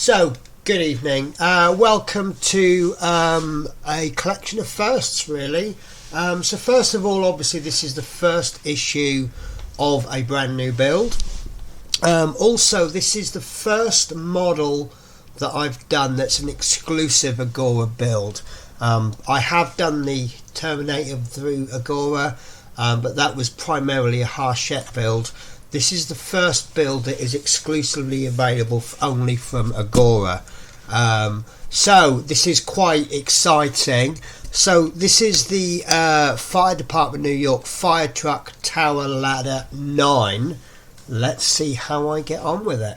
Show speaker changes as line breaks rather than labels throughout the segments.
So, good evening. Welcome to a collection of firsts, really. So first of all, obviously, this is the first issue of a brand new build. Also, this is the first model that I've done that's an exclusive Agora build. I have done the Terminator through Agora, but that was primarily a Hachette build. This is the first build that is exclusively available only from Agora. So this is quite exciting. So this is the Fire Department New York Fire Truck Tower Ladder 9. Let's see how I get on with it.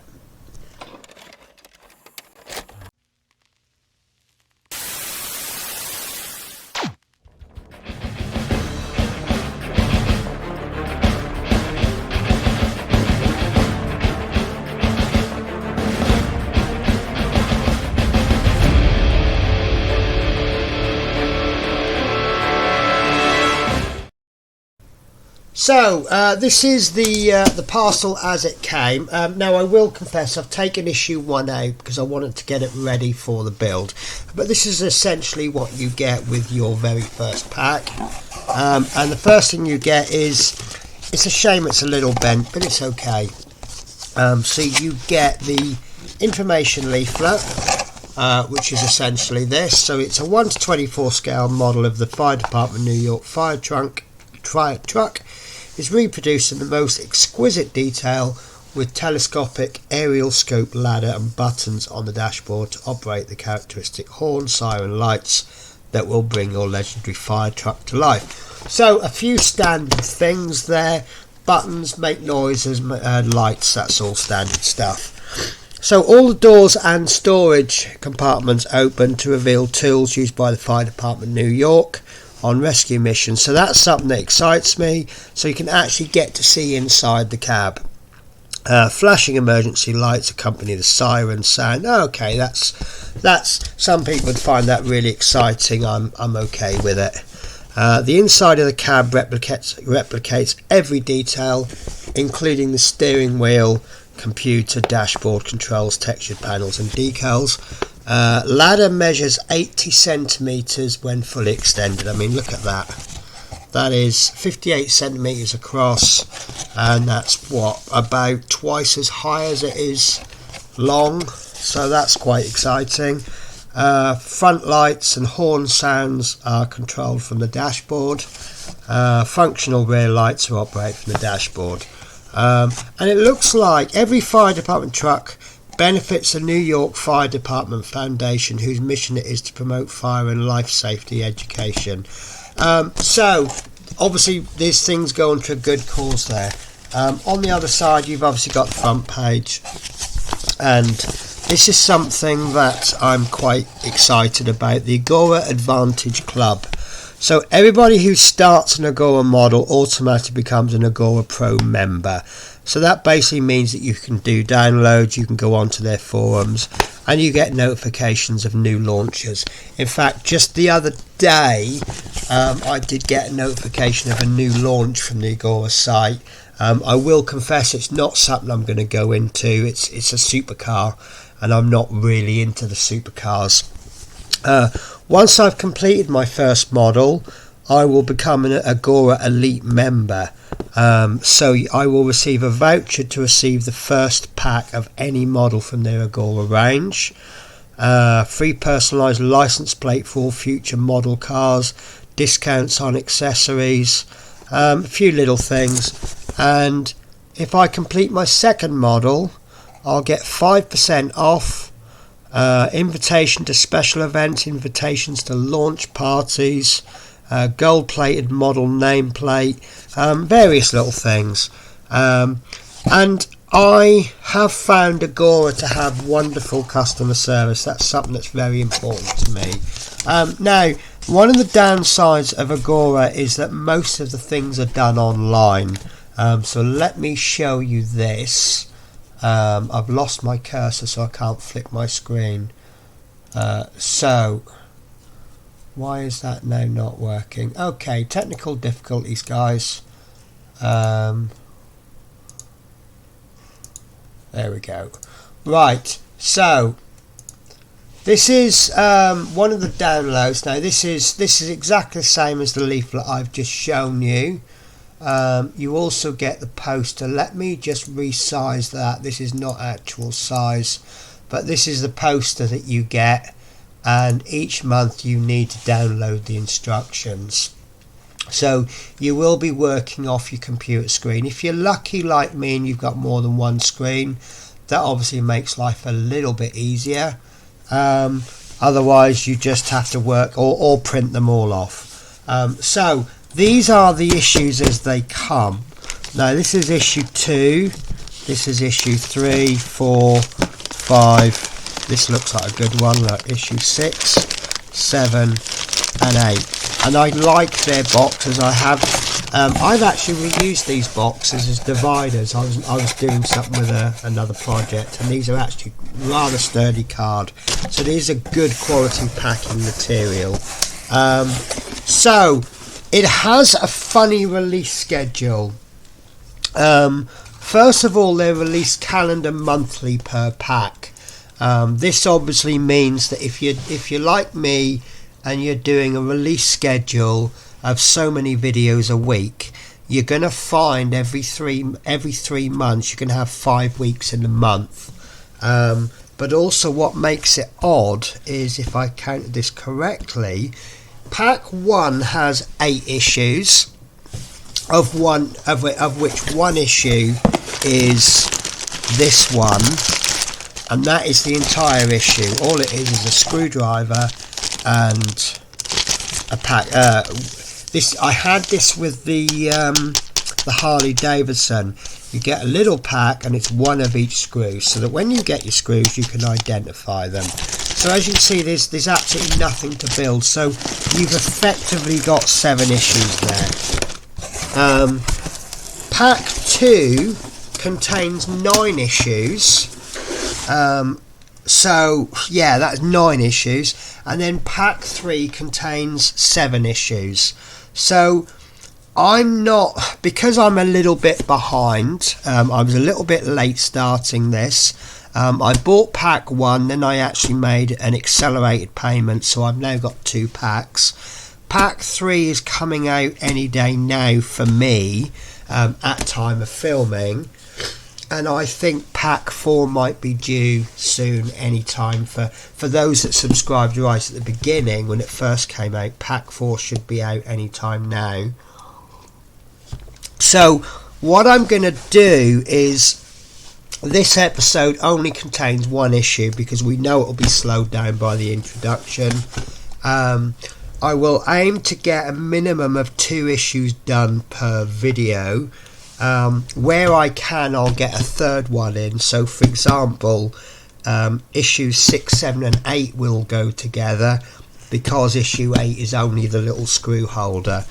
So this is the parcel as it came. Now I will confess I've taken issue 1 out because I wanted to get it ready for the build. But this is essentially what you get with your very first pack. And the first thing you get is, it's a shame it's a little bent, but it's okay. So you get the information leaflet, which is essentially this. So it's a 1:24 scale model of the Fire Department New York Fire Truck. Is reproduced in the most exquisite detail with telescopic aerial scope ladder and buttons on the dashboard to operate the characteristic horn siren lights that will bring your legendary fire truck to life. So a few standard things there: buttons, make noises, lights, that's all standard stuff. So all the doors and storage compartments open to reveal tools used by the Fire Department New York on rescue missions. So that's something that excites me, so you can actually get to see inside the cab. Flashing emergency lights accompany the siren sound. Okay, that's some people would find that really exciting. I'm okay with it. The inside of the cab replicates every detail, including the steering wheel, computer, dashboard controls, textured panels and decals. Ladder measures 80 centimeters when fully extended. I mean, look at that. That is 58 centimeters across, and that's what, about twice as high as it is long. So that's quite exciting. Front lights and horn sounds are controlled from the dashboard. Functional rear lights are operated from the dashboard. And it looks like every fire department truck benefits the New York Fire Department Foundation, whose mission it is to promote fire and life safety education. So obviously these things go into a good cause there. On the other side you've obviously got the front page, and this is something that I'm quite excited about: the Agora Advantage Club. So everybody who starts an Agora model automatically becomes an Agora Pro member. So that basically means that you can do downloads, you can go onto their forums, and you get notifications of new launches. In fact, just the other day, I did get a notification of a new launch from the Agora site. I will confess it's not something I'm going to go into. It's a supercar, and I'm not really into the supercars. Once I've completed my first model, I will become an Agora Elite member. So I will receive a voucher to receive the first pack of any model from their Agora range. Free personalised license plate for all future model cars. Discounts on accessories. A few little things. And if I complete my second model, I'll get 5% off. Invitation to special events, invitations to launch parties, gold-plated model nameplate, various little things. And I have found Agora to have wonderful customer service. That's something that's very important to me. Now, one of the downsides of Agora is that most of the things are done online. So let me show you this. I've lost my cursor, so I can't flip my screen. So why is that now not working? Okay, technical difficulties, guys. There we go. Right, so This is one of the downloads. Now this is exactly the same as the leaflet I've just shown you. You also get the poster. Let me just resize that. This is not actual size, but this is the poster that you get, and each month you need to download the instructions. So you will be working off your computer screen. If you're lucky like me and you've got more than one screen, that obviously makes life a little bit easier. Otherwise you just have to work or print them all off. So these are the issues as they come. Now this is issue 2, this is issue 3, 4, 5, this looks like a good one, like issue 6, 7 and 8. And I like their boxes. I've actually reused these boxes as dividers. I was doing something with another project, and these are actually rather sturdy card. So these are good quality packing material. So it has a funny release schedule. First of all, they release calendar monthly per pack. This obviously means that if you're like me and you're doing a release schedule of so many videos a week, you're going to find every three months you're going to have 5 weeks in a month. But also what makes it odd is, if I counted this correctly, pack 1 has 8 issues, of which one issue is this one, and that is the entire issue. All it is a screwdriver and a pack. I had this with the Harley Davidson. You get a little pack and it's one of each screw, so that when you get your screws you can identify them. So as you can see, there's absolutely nothing to build, so you've effectively got 7 issues there. Pack 2 contains 9 issues. So yeah, that's 9 issues, and then pack 3 contains 7 issues. So because I'm a little bit behind, I was a little bit late starting this. I bought pack 1, then I actually made an accelerated payment, so I've now got 2 packs. Pack 3 is coming out any day now for me, at time of filming. And I think pack 4 might be due soon, any time. For those that subscribed right at the beginning when it first came out, pack 4 should be out any time now. So what I'm going to do is, this episode only contains 1 issue because we know it will be slowed down by the introduction. I will aim to get a minimum of 2 issues done per video. Where I can, I'll get a 3rd one in. So for example, issues 6, 7 and 8 will go together, because issue 8 is only the little screw holder.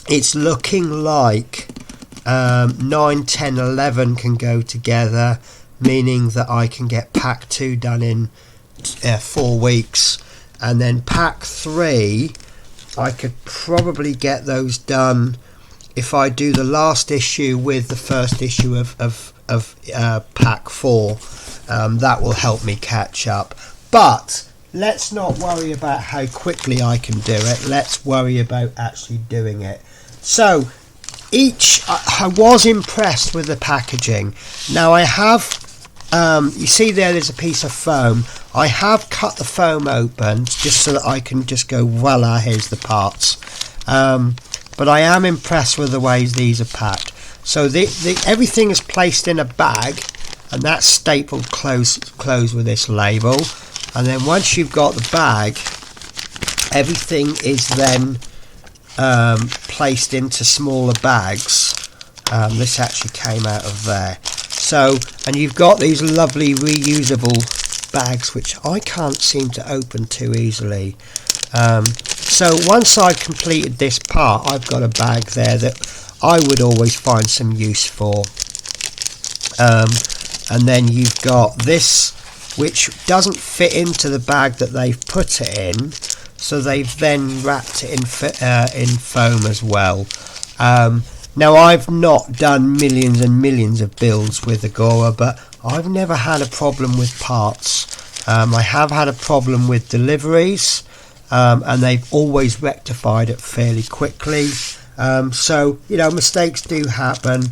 It's looking like 9, 10, 11 can go together, meaning that I can get pack 2 done in 4 weeks, and then pack 3 I could probably get those done if I do the last issue with the first issue of pack 4. That will help me catch up. But let's not worry about how quickly I can do it. Let's worry about actually doing it. So I was impressed with the packaging. Now I have, you see there's a piece of foam. I have cut the foam open just so that I can just go, voila, here's the parts. But I am impressed with the ways these are packed. So everything is placed in a bag, and that's stapled closed with this label. And then once you've got the bag, everything is then placed into smaller bags. This actually came out of there. So, and you've got these lovely reusable bags, which I can't seem to open too easily. So once I've completed this part, I've got a bag there that I would always find some use for. And then you've got this, which doesn't fit into the bag that they've put it in, so they've then wrapped it in foam as well. Now I've not done millions and millions of builds with Agora, but I've never had a problem with parts. I have had a problem with deliveries, and they've always rectified it fairly quickly. So you know, mistakes do happen.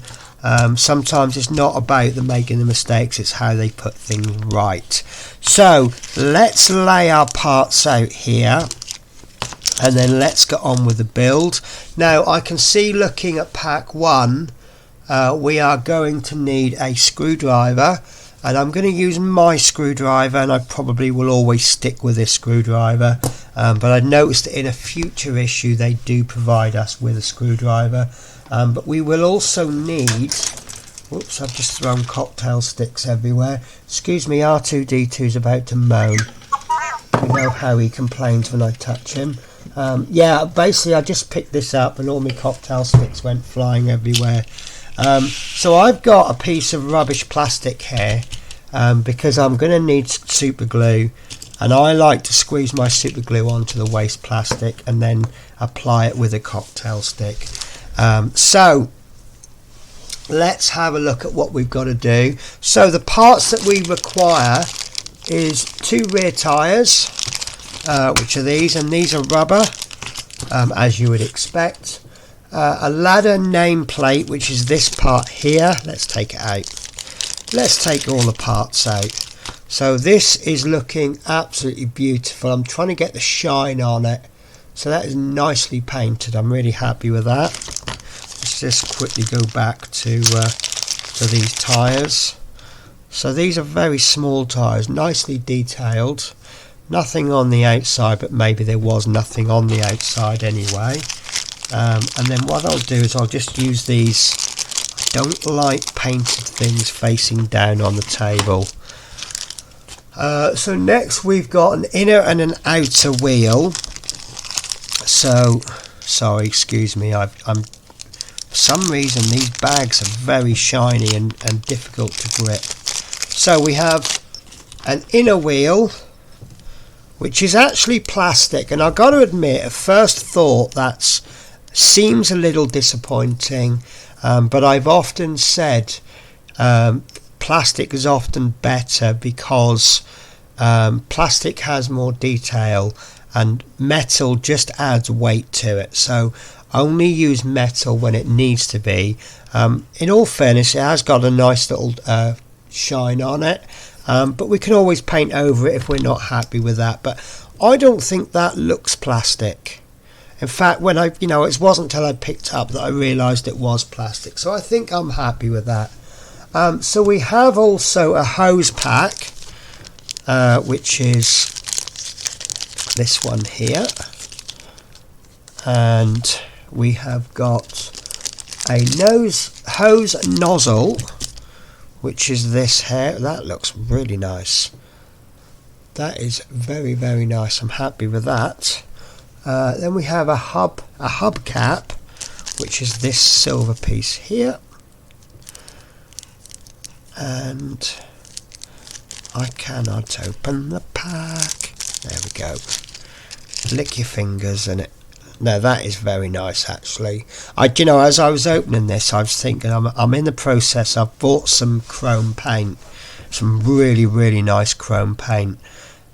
Sometimes it's not about them making the mistakes, it's how they put things right. So let's lay our parts out here, and then let's get on with the build. Now I can see, looking at pack 1, we are going to need a screwdriver, and I'm going to use my screwdriver, and I probably will always stick with this screwdriver, but I noticed that in a future issue they do provide us with a screwdriver. But we will also need, whoops, I've just thrown cocktail sticks everywhere. Excuse me, R2D2 is about to moan. You know how he complains when I touch him. Yeah, basically I just picked this up and all my cocktail sticks went flying everywhere. So I've got a piece of rubbish plastic here, because I'm going to need super glue, and I like to squeeze my super glue onto the waste plastic and then apply it with a cocktail stick. So let's have a look at what we've got to do. So the parts that we require is 2 rear tyres, which are these, and these are rubber, as you would expect. A ladder nameplate, which is this part here. Let's take it out. Let's take all the parts out. So this is looking absolutely beautiful. I'm trying to get the shine on it. So that is nicely painted. I'm really happy with that. Let's just quickly go back to these tyres. So these are very small tyres, nicely detailed. Nothing on the outside, but maybe there was nothing on the outside anyway. And then what I'll do is I'll just use these. I don't like painted things facing down on the table. So next we've got an inner and an outer wheel. So, sorry, excuse me, I'm for some reason these bags are very shiny and difficult to grip. So we have an inner wheel, which is actually plastic, and I've got to admit, at first thought that seems a little disappointing, but I've often said plastic is often better because plastic has more detail and metal just adds weight to it. So only use metal when it needs to be. In all fairness, it has got a nice little shine on it, but we can always paint over it if we're not happy with that. But I don't think that looks plastic. In fact, when it wasn't until I picked up that I realised it was plastic. So I think I'm happy with that. So we have also a hose pack, which is this one here, and we have got a hose nozzle, which is this here. That looks really nice. That is very, very nice. I'm happy with that. Then we have a hub cap, which is this silver piece here, and I cannot open the pack. There we go. Lick your fingers in it. No, that is very nice actually. As I was opening this, I was thinking I'm in the process. I've bought some chrome paint, some really, really nice chrome paint,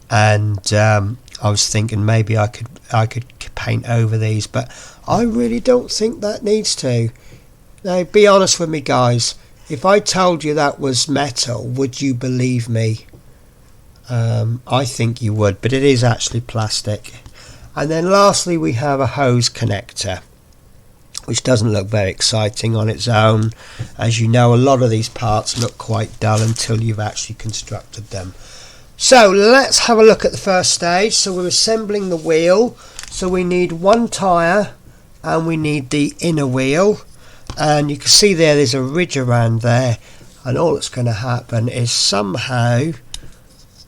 and I was thinking maybe I could paint over these, but I really don't think that needs to. Now, be honest with me, guys. If I told you that was metal, would you believe me? I think you would, but it is actually plastic. And then lastly, we have a hose connector, which doesn't look very exciting on its own. As you know, a lot of these parts look quite dull until you've actually constructed them. So let's have a look at the first stage. So we're assembling the wheel. So we need 1 tyre and we need the inner wheel. And you can see there's a ridge around there. And all that's going to happen is somehow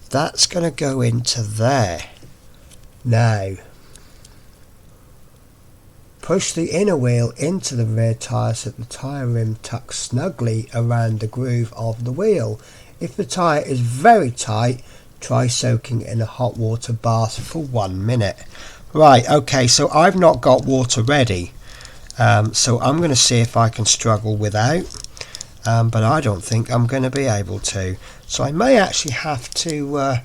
that's going to go into there. Now, push the inner wheel into the rear tyre so that the tyre rim tucks snugly around the groove of the wheel. If the tyre is very tight, try soaking it in a hot water bath for 1 minute. Right, okay, so I've not got water ready, so I'm going to see if I can struggle without, but I don't think I'm going to be able to. So I may actually have to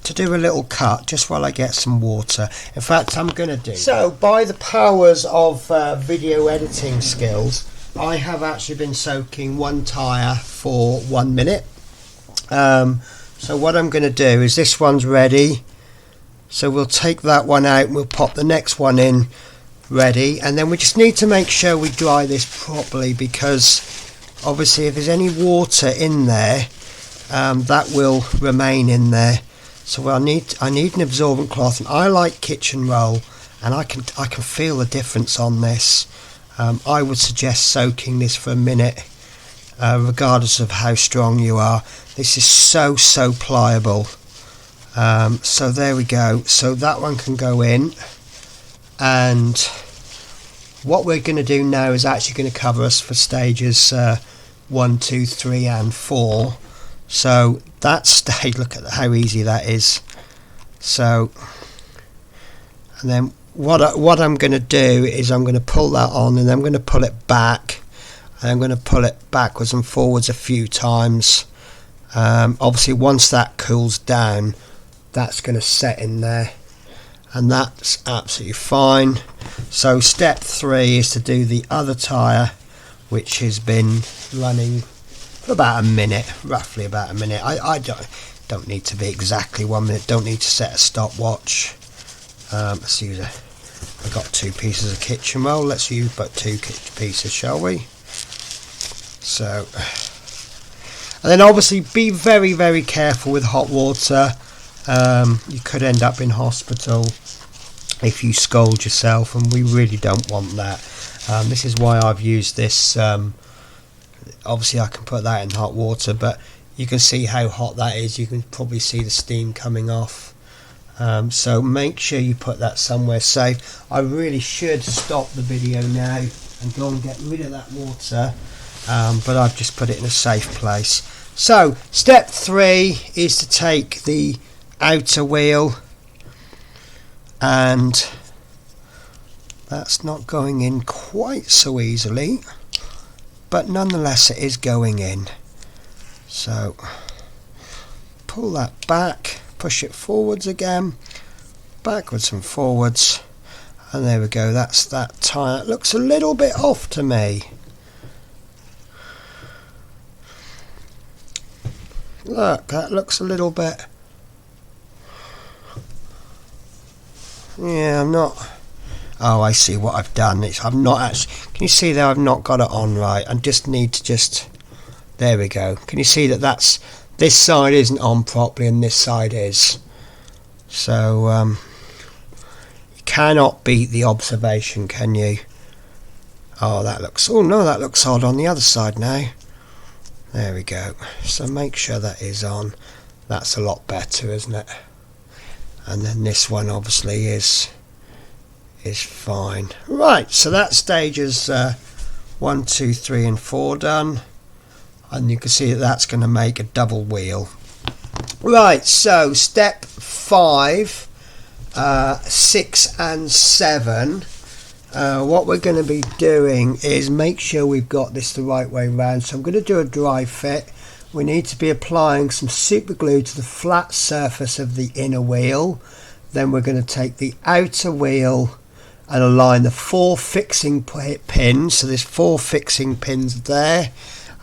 to do a little cut just while I get some water. In fact, I'm going to do so. By the powers of video editing skills, I have actually been soaking one tyre for 1 minute. So what I'm going to do is, this one's ready, so we'll take that one out and we'll pop the next one in ready, and then we just need to make sure we dry this properly, because obviously if there's any water in there, that will remain in there. So I need an absorbent cloth, and I like kitchen roll, and I can feel the difference on this. I would suggest soaking this for a minute, regardless of how strong you are. This is so pliable. So there we go. So that one can go in, and what we're going to do now is actually going to cover us for stages 1, 2, 3 and 4. So that stage, look at how easy that is. So, and then what I'm going to do is I'm going to pull that on, and I'm going to pull it back, and I'm going to pull it backwards and forwards a few times. Obviously once that cools down, that's going to set in there, and that's absolutely fine. So step 3 is to do the other tyre, which has been running for about a minute, roughly about a minute. I don't need to be exactly 1 minute, don't need to set a stopwatch. Let's use I've got 2 pieces of kitchen roll, let's use but 2 pieces, shall we? So, and then obviously be very careful with hot water. You could end up in hospital if you scald yourself, and we really don't want that. This is why I've used this. Obviously I can put that in hot water, but you can see how hot that is. You can probably see the steam coming off. So make sure you put that somewhere safe. I really should stop the video now and go and get rid of that water, but I've just put it in a safe place. So step 3 is to take the outer wheel, and that's not going in quite so easily, but nonetheless it is going in. So pull that back, push it forwards again, backwards and forwards, and there we go. That's that tyre. It looks a little bit off to me. Look, that looks a little bit. Yeah, I'm not. Oh, I see what I've done. I've not actually. Can you see there? I've not got it on right. I just need to just. There we go. Can you see that this side isn't on properly and this side is? So you cannot beat the observation, can you? Oh, that looks. Oh no, that looks odd on the other side now. There we go. So make sure that is on. That's a lot better, isn't it? And then this one obviously is fine. Right, so that stage is 1, 2, 3 and 4 done, and you can see that that's going to make a double wheel. Right, so step 5, 6 and 7, what we're going to be doing is make sure we've got this the right way round. So I'm going to do a dry fit. We need to be applying some super glue to the flat surface of the inner wheel. Then we're going to take the outer wheel and align the 4 fixing pins. So there's 4 fixing pins there,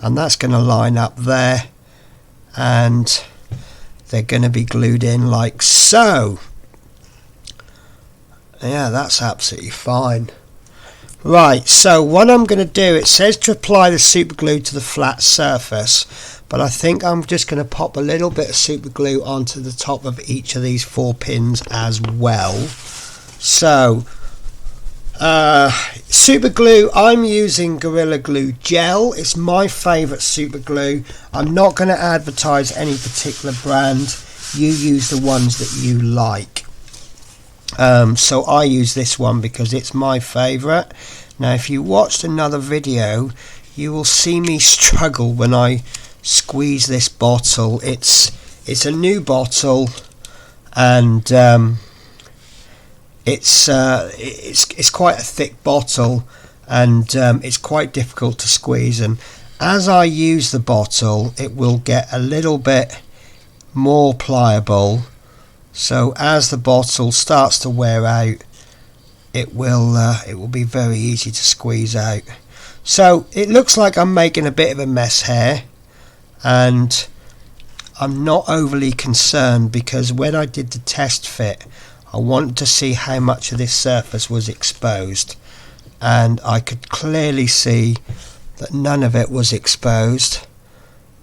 and that's going to line up there, and they're going to be glued in like so. Yeah, that's absolutely fine. Right, so what I'm going to do, it says to apply the super glue to the flat surface, but I think I'm just going to pop a little bit of super glue onto the top of each of these 4 pins as well. So super glue, I'm using Gorilla Glue Gel. It's my favourite super glue. I'm not going to advertise any particular brand. You use the ones that you like. So I use this one because it's my favourite. Now if you watched another video, you will see me struggle when I squeeze this bottle. It's a new bottle, and it's quite a thick bottle, and it's quite difficult to squeeze, and as I use the bottle it will get a little bit more pliable, so as the bottle starts to wear out, it will be very easy to squeeze out. So it looks like I'm making a bit of a mess here, and I'm not overly concerned because when I did the test fit, I wanted to see how much of this surface was exposed, and I could clearly see that none of it was exposed,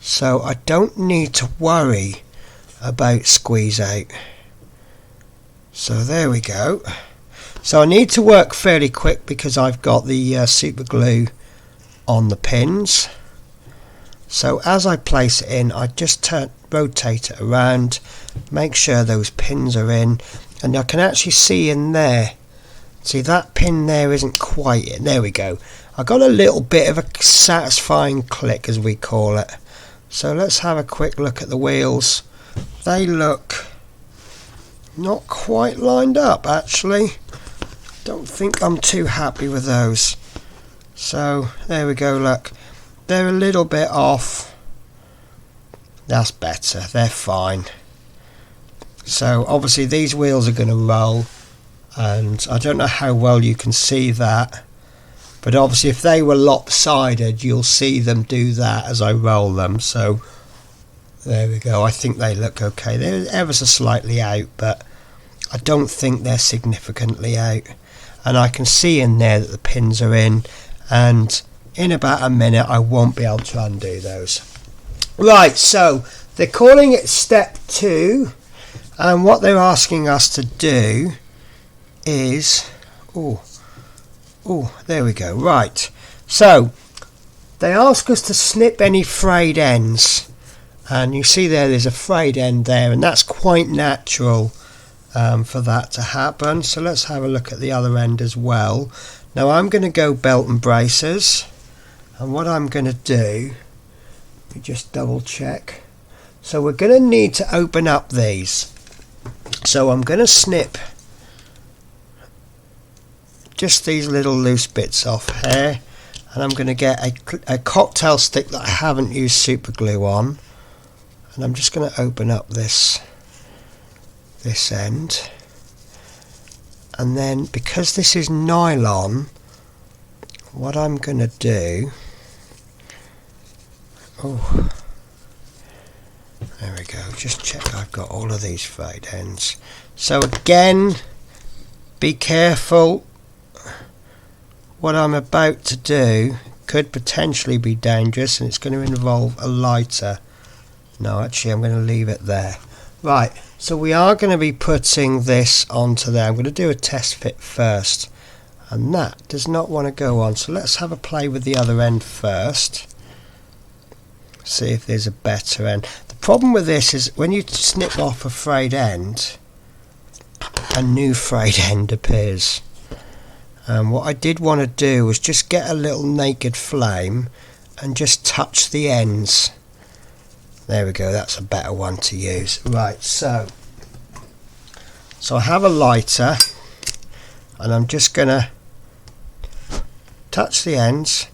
so I don't need to worry about squeeze out. So there we go. So I need to work fairly quick because I've got the super glue on the pins. So as I place it in, I just rotate it around, make sure those pins are in, and I can actually see in there. See, that pin there isn't quite in. There we go. I got a little bit of a satisfying click, as we call it. So let's have a quick look at the wheels. They look not quite lined up, actually. Don't think I'm too happy with those. So there we go, look, they're a little bit off. That's better, they're fine. So obviously these wheels are going to roll, and I don't know how well you can see that, but obviously if they were lopsided you'll see them do that as I roll them. So there we go, I think they look okay. They're ever so slightly out, but I don't think they're significantly out. And I can see in there that the pins are in, and in about a minute I won't be able to undo those. Right, so they're calling it step 2, and what they're asking us to do is there we go. Right, so they ask us to snip any frayed ends, and you see there's a frayed end there, and that's quite natural for that to happen. So let's have a look at the other end as well. Now I'm going to go belt and braces, and what I'm going to do, let me just double check. So we're going to need to open up these, so I'm going to snip just these little loose bits off here, and I'm going to get a cocktail stick that I haven't used super glue on, and I'm just going to open up this end, and then because this is nylon, what I'm going to do, there we go, just check I've got all of these frayed ends. So again, be careful, what I'm about to do could potentially be dangerous, and it's going to involve a lighter. No, actually I'm going to leave it there. Right, so we are going to be putting this onto there. I'm going to do a test fit first, and that does not want to go on, so let's have a play with the other end first, see if there's a better end. The problem with this is when you snip off a frayed end, a new frayed end appears. What I did want to do was just get a little naked flame and just touch the ends. There we go, that's a better one to use. Right, so I have a lighter, and I'm just going to touch the ends,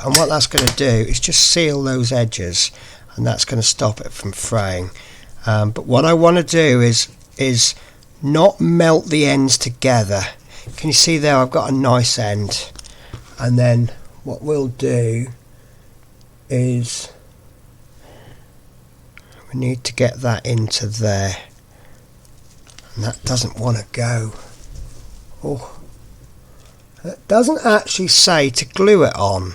and what that's going to do is just seal those edges, and that's going to stop it from fraying. But what I want to do is not melt the ends together. Can you see there I've got a nice end, and then what we'll do is we need to get that into there, and that doesn't want to go. It doesn't actually say to glue it on,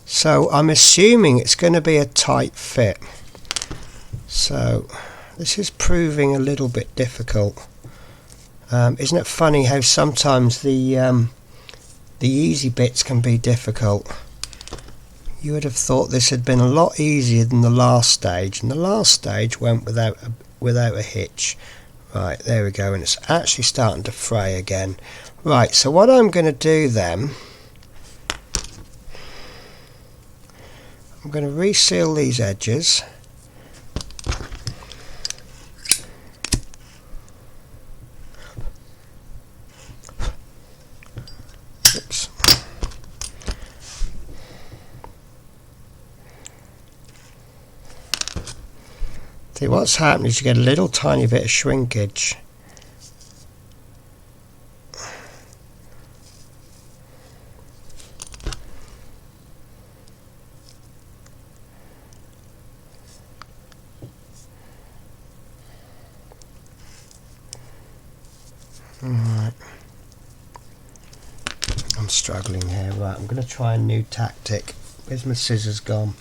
so I'm assuming it's going to be a tight fit. So this is proving a little bit difficult. Isn't it funny how sometimes the easy bits can be difficult? You would have thought this had been a lot easier than the last stage, and the last stage went without a hitch. Right, there we go, and it's actually starting to fray again. Right, so what I'm going to do then, I'm going to reseal these edges. Oops. See, what's happening is you get a little tiny bit of shrinkage. Alright. I'm struggling here. Right, I'm going to try a new tactic. Where's my scissors gone?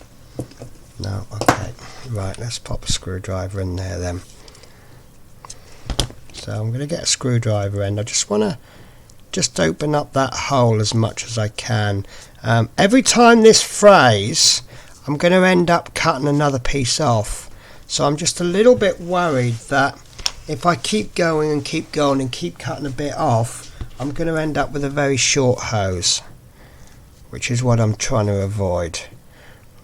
No, okay. Right, let's pop a screwdriver in there then. So I'm going to get a screwdriver in. I just want to open up that hole as much as I can. Every time this frays, I'm going to end up cutting another piece off. So I'm just a little bit worried that if I keep going and keep going and keep cutting a bit off, I'm going to end up with a very short hose, which is what I'm trying to avoid.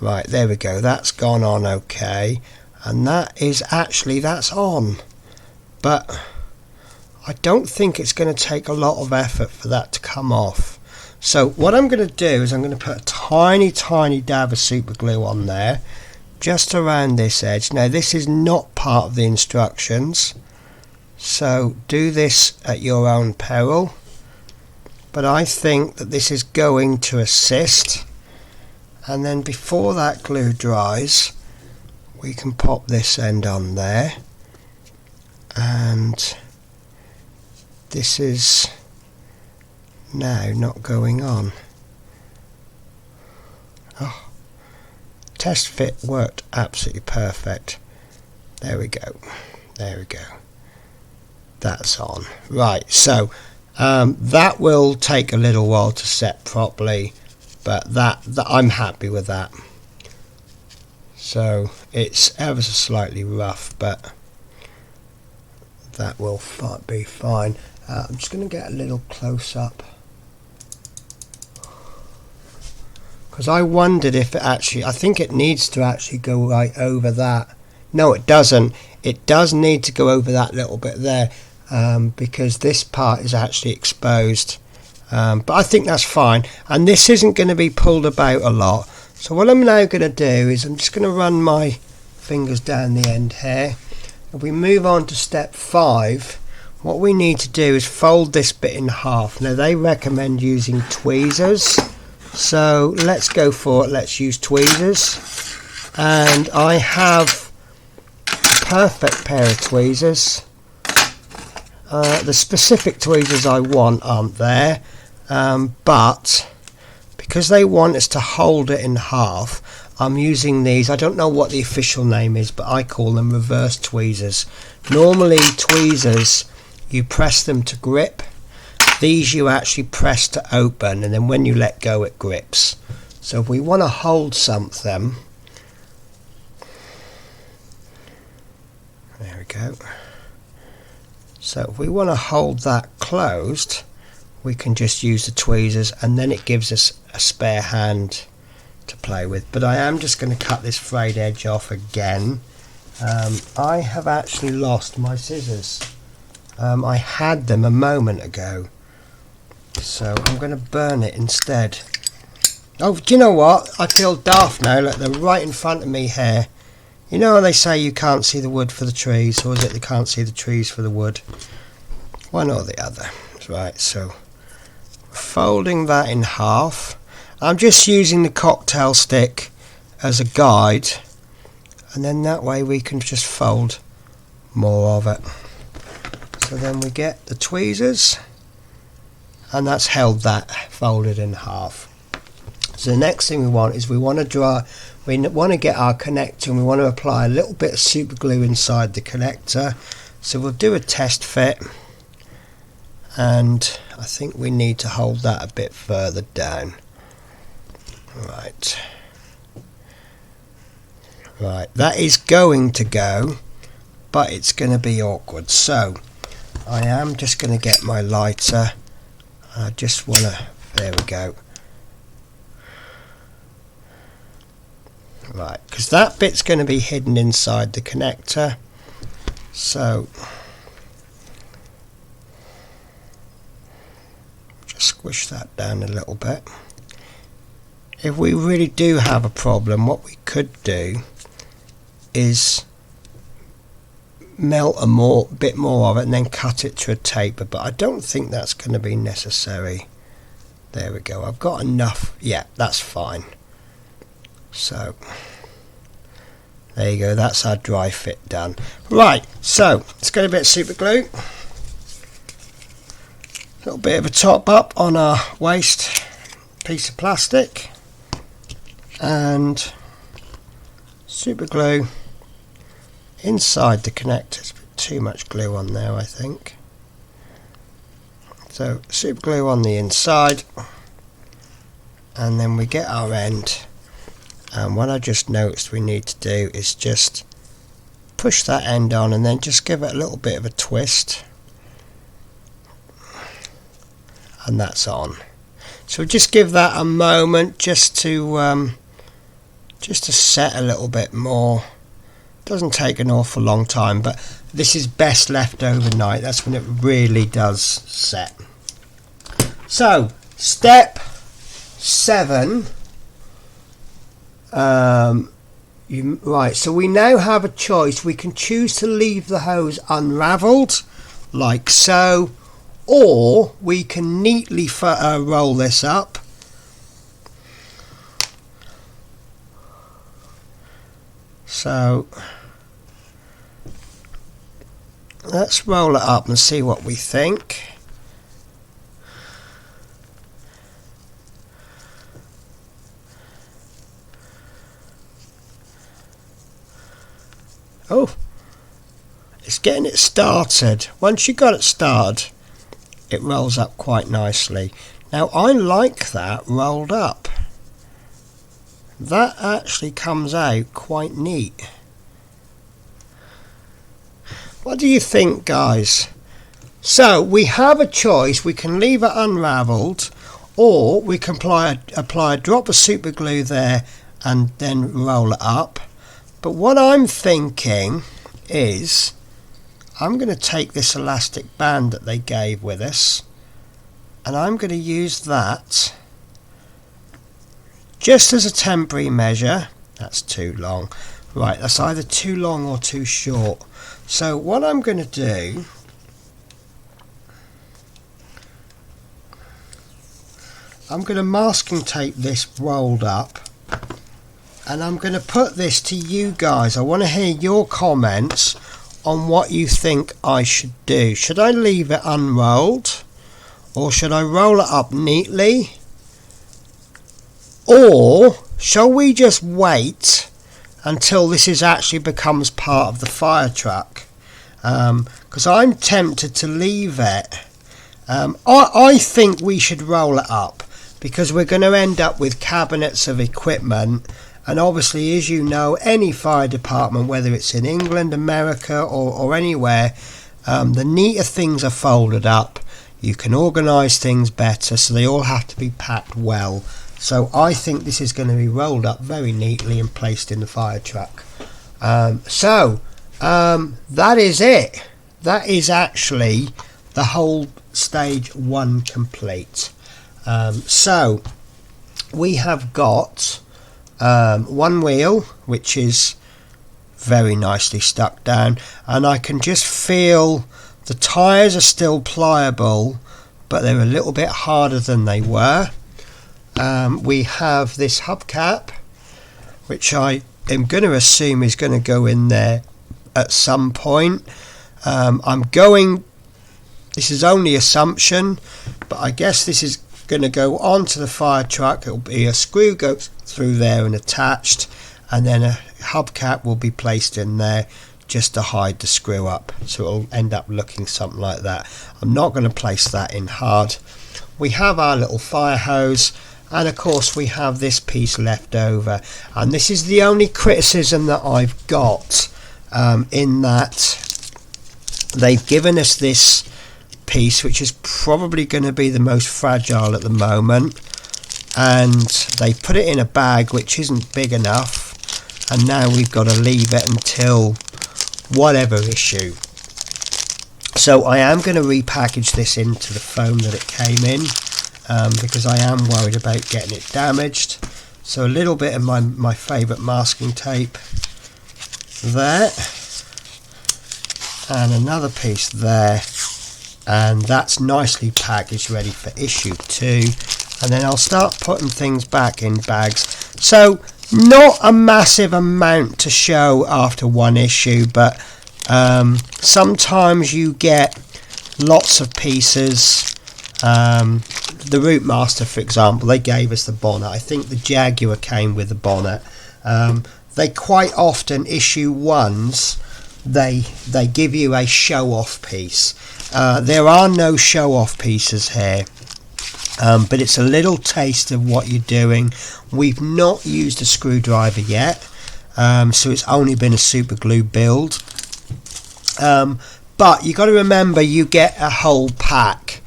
Right, there we go, that's gone on okay, and that is actually, that's on, but I don't think it's going to take a lot of effort for that to come off. So what I'm going to do is I'm going to put a tiny dab of super glue on there, just around this edge. Now this is not part of the instructions, so do this at your own peril, but I think that this is going to assist. And then before that glue dries, we can pop this end on there, and this is now not going on. Oh, test fit worked absolutely perfect. There we go, there we go, that's on. Right, so that will take a little while to set properly, but that I'm happy with that. So it's ever so slightly rough, but that will be fine. I'm just going to get a little close up, because I wondered if it actually, I think it needs to actually go right over that. No, it doesn't. It does need to go over that little bit there, because this part is actually exposed. But I think that's fine, and this isn't going to be pulled about a lot. So what I'm now going to do is I'm just going to run my fingers down the end here. If we move on to step 5, what we need to do is fold this bit in half. Now they recommend using tweezers, so let's go for it. Let's use tweezers, and I have a perfect pair of tweezers. The specific tweezers I want aren't there, but because they want us to hold it in half, I'm using these. I don't know what the official name is, but I call them reverse tweezers. Normally tweezers, you press them to grip. These you actually press to open, and then when you let go it grips. So if we want to hold something, there we go. So if we want to hold that closed, we can just use the tweezers, and then it gives us a spare hand to play with. But I am just going to cut this frayed edge off again. I have actually lost my scissors. I had them a moment ago, so I'm going to burn it instead. Oh, do you know what? I feel daft now. Look, they're right in front of me here. You know how they say you can't see the wood for the trees, or is it they can't see the trees for the wood? One or the other. Right, so folding that in half. I'm just using the cocktail stick as a guide, and then that way we can just fold more of it. So then we get the tweezers, and that's held that folded in half. So the next thing we want is we want to get our connector, and we want to apply a little bit of super glue inside the connector. So we'll do a test fit, and I think we need to hold that a bit further down. Right, that is going to go, but it's going to be awkward. So I am just going to get my lighter. I just want to, there we go. Right, because that bit's going to be hidden inside the connector, so just squish that down a little bit. If we really do have a problem, what we could do is melt a bit more of it and then cut it to a taper, but I don't think that's going to be necessary. There we go, I've got enough. Yeah, that's fine. So there you go, that's our dry fit done. Right, so let's get a bit of super glue, a little bit of a top up on our waste piece of plastic, and super glue inside the connectors. Too much glue on there, I think. So super glue on the inside, and then we get our end, and what I just noticed we need to do is just push that end on and then just give it a little bit of a twist, and that's on. So just give that a moment just to set a little bit more. Doesn't take an awful long time, but this is best left overnight. That's when it really does set. So step 7, right, so we now have a choice. We can choose to leave the hose unraveled like so, or we can neatly roll this up. So let's roll it up and see what we think. Oh, it's getting it started. Once you got it started, it rolls up quite nicely. Now I like that rolled up. That actually comes out quite neat. What do you think, guys? So we have a choice. We can leave it unraveled, or we can apply a drop of super glue there and then roll it up. But what I'm thinking is I'm going to take this elastic band that they gave with us, and I'm going to use that just as a temporary measure. That's too long. Right, that's either too long or too short. So what I'm going to do, I'm going to masking tape this rolled up, and I'm going to put this to you guys. I want to hear your comments on what you think I should do. Should I leave it unrolled, or should I roll it up neatly, or shall we just wait until this actually becomes part of the fire truck? Because I'm tempted to leave it. I think we should roll it up, because we're going to end up with cabinets of equipment, and obviously, as you know, any fire department, whether it's in England, America or anywhere, the neater things are folded up, you can organise things better, so they all have to be packed well. So I think this is going to be rolled up very neatly and placed in the fire truck. That is it. That is actually the whole stage 1 complete. So we have got one wheel, which is very nicely stuck down, and I can just feel the tyres are still pliable, but they're a little bit harder than they were. We have this hubcap, which I am going to assume is going to go in there at some point. This is only assumption, but I guess this is going to go onto the fire truck. It'll be a screw goes through there and attached, and then a hubcap will be placed in there just to hide the screw up, so it'll end up looking something like that. I'm not going to place that in hard. We have our little fire hose, and of course we have this piece left over, and this is the only criticism that I've got, in that they've given us this piece, which is probably going to be the most fragile at the moment, and they put it in a bag which isn't big enough, and now we've got to leave it until whatever issue. So I am going to repackage this into the foam that it came in, because I am worried about getting it damaged. So a little bit of my favourite masking tape there, and another piece there, and that's nicely packaged, ready for issue 2. And then I'll start putting things back in bags. So not a massive amount to show after one issue, but sometimes you get lots of pieces. The Routemaster, for example, they gave us the bonnet. I think the Jaguar came with the bonnet. They quite often issue ones, they give you a show-off piece. There are no show-off pieces here, but it's a little taste of what you're doing. We've not used a screwdriver yet, so it's only been a super glue build. But you got to remember, you get a whole pack,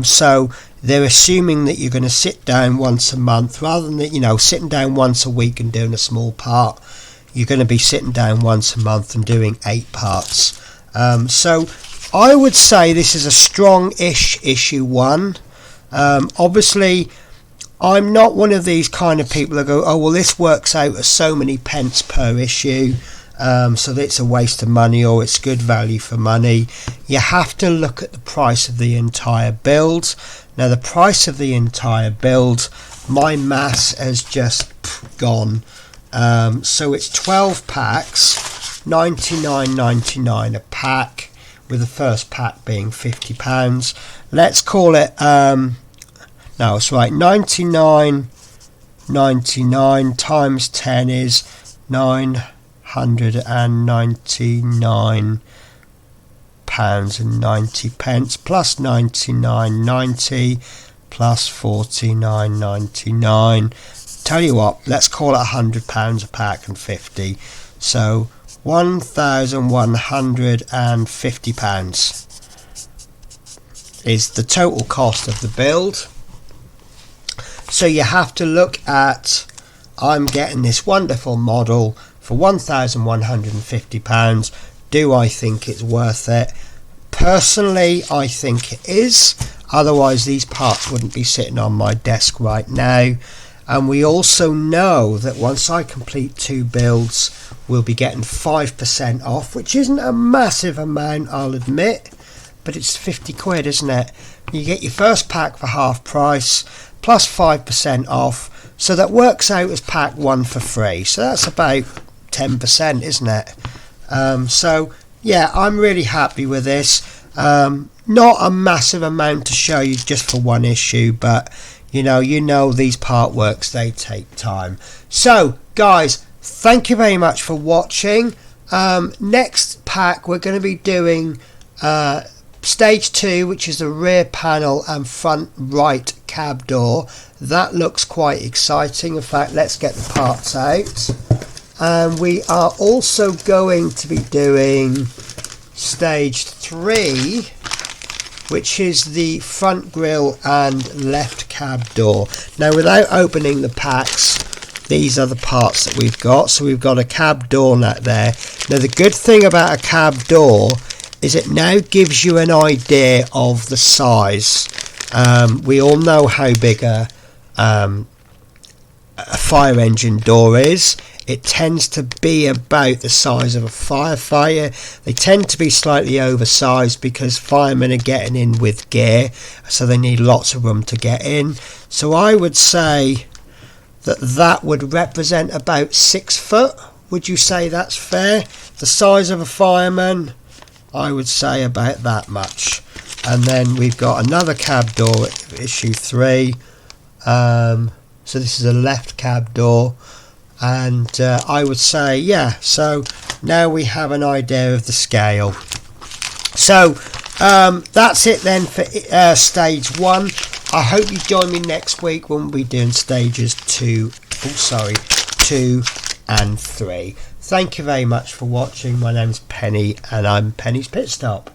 so they're assuming that you're going to sit down once a month rather than sitting down once a week and doing a small part. You're going to be sitting down once a month and doing 8 parts. So I would say this is a strong-ish issue 1. Obviously, I'm not one of these kind of people that go, oh well, this works out at so many pence per issue, so that it's a waste of money or it's good value for money. You have to look at the price of the entire build. Now the price of the entire build, my mass has just gone. So it's 12 packs, $99.99 a pack, with the first pack being £50. Let's call it, no, it's right, $99.99 times 10 is £999 and 90 pence, plus 99.90 plus 49.99. Tell you what, let's call it £100 a pack and 50, so £1,150 is the total cost of the build. So you have to look at, I'm getting this wonderful model for £1,150. Do I think it's worth it? Personally, I think it is. Otherwise, these parts wouldn't be sitting on my desk right now. And we also know that once I complete 2 builds, we'll be getting 5% off, which isn't a massive amount, I'll admit, but it's 50 quid, isn't it? You get your first pack for half price, plus 5% off, so that works out as pack 1 for free. So that's about 10%, isn't it? So yeah, I'm really happy with this. Not a massive amount to show you just for one issue, but you know these part works, they take time. So guys, thank you very much for watching. Next pack we're going to be doing stage 2, which is the rear panel and front right cab door. That looks quite exciting. In fact, let's get the parts out. And we are also going to be doing stage 3, which is the front grille and left cab door. Now, without opening the packs, these are the parts that we've got. So we've got a cab door nut there. Now, the good thing about a cab door is it now gives you an idea of the size. We all know how big a fire engine door is. It tends to be about the size of a firefighter. They tend to be slightly oversized because firemen are getting in with gear, so they need lots of room to get in. So I would say that would represent about 6 foot. Would you say that's fair? The size of a fireman, I would say about that much. And then we've got another cab door, issue 3. So this is a left cab door. And I would say, yeah, so now we have an idea of the scale. So that's it then for stage 1. I hope you join me next week when we'll be doing stages 2 and 3. Thank you very much for watching. My name's Penny and I'm Penny's Pit Stop.